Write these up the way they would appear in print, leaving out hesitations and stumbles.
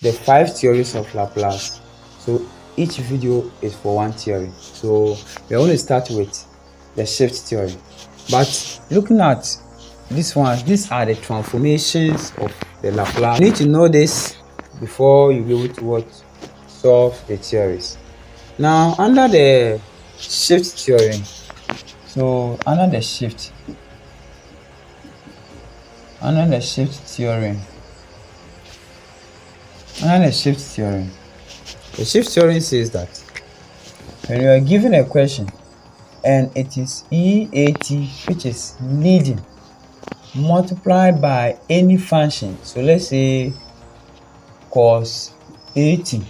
the 5 theories of Laplace. So each video is for one theory. So we're going to start with the shift theory. But looking at this one, these are the transformations of the Laplace. You need to know this before you be able to solve the theories. Now under the shift theory, so under the shift theory, the shift theory says that when you are given a question and it is EAT, which is leading, multiplied by any function, so let's say cos 80,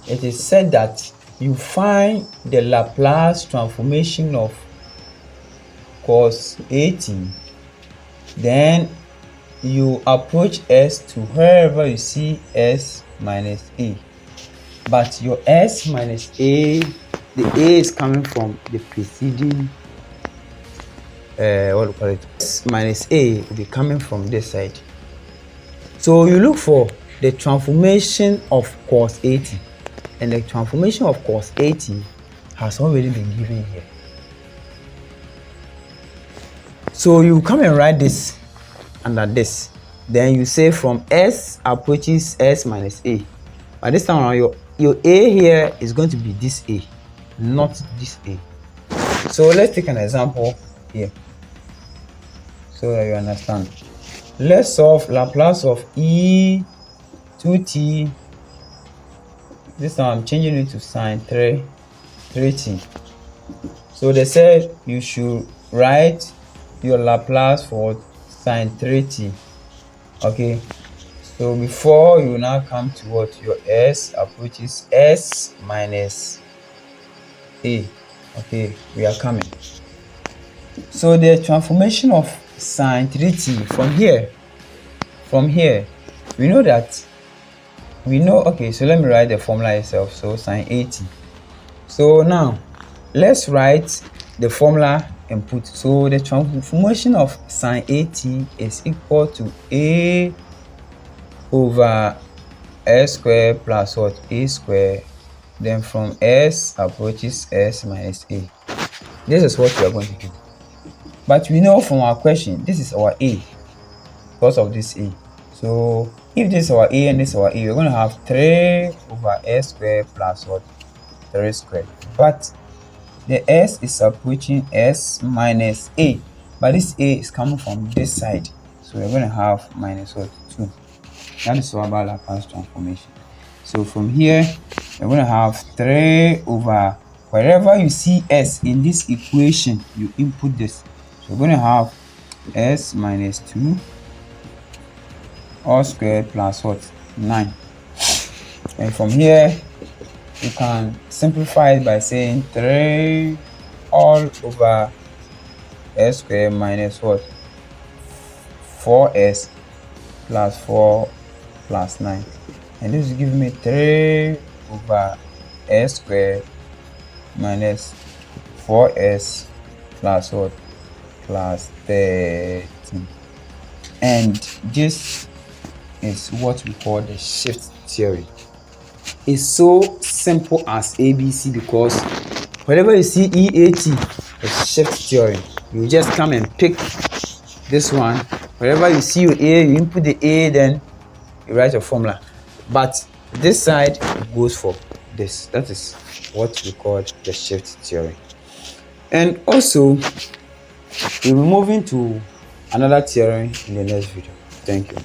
it is said that you find the Laplace transformation of cos 80, then you approach S to wherever you see S minus A. But your S minus A, the A is coming from the preceding, what do you call it? S minus A will be coming from this side. So you look for the transformation of cos 80. And the transformation of cos 80 has already been given here. So you come and write this under this. Then you say from S approaches S minus A. But this time around, your A here is going to be this A, not this A. So let's take an example here so that you understand. Let's solve Laplace of E 2t. This time I'm changing it to sine 3t. So they said you should write your Laplace for sine 3t. Okay, so before you now come to what your S approaches S minus A. Okay, we are coming. So the transformation of sine 3t from here, we know that. Okay, so let me write the formula itself. So sine 80. So now let's write the formula and put. So the transformation of sine 80 is equal to A over S squared plus what? A squared. Then from S approaches S minus A. This is what we are going to do. But we know from our question, this is our A because of this A. So if this is our A and this is our A, we're going to have 3 over S squared plus what? 3 squared. But the S is approaching S minus A. But this A is coming from this side. So we're going to have minus what? 2. That is all about Laplace transformation. So from here, we're going to have 3 over, wherever you see S in this equation, you input this. So we're going to have S minus 2 all squared plus what? 9. And from here, you can simplify it by saying 3 all over S squared minus what? 4S plus 4 plus 9. And this will give me 3 over S squared minus 4S plus what? Plus 13. And this is what we call the shift theory. It's so simple as ABC because whenever you see EAT, it's shift theory. You just come and pick this one. Wherever you see your A, you input the A, then you write your formula. But this side goes for this. That is what we call the shift theory. And also, we'll be moving to another theory in the next video. Thank you.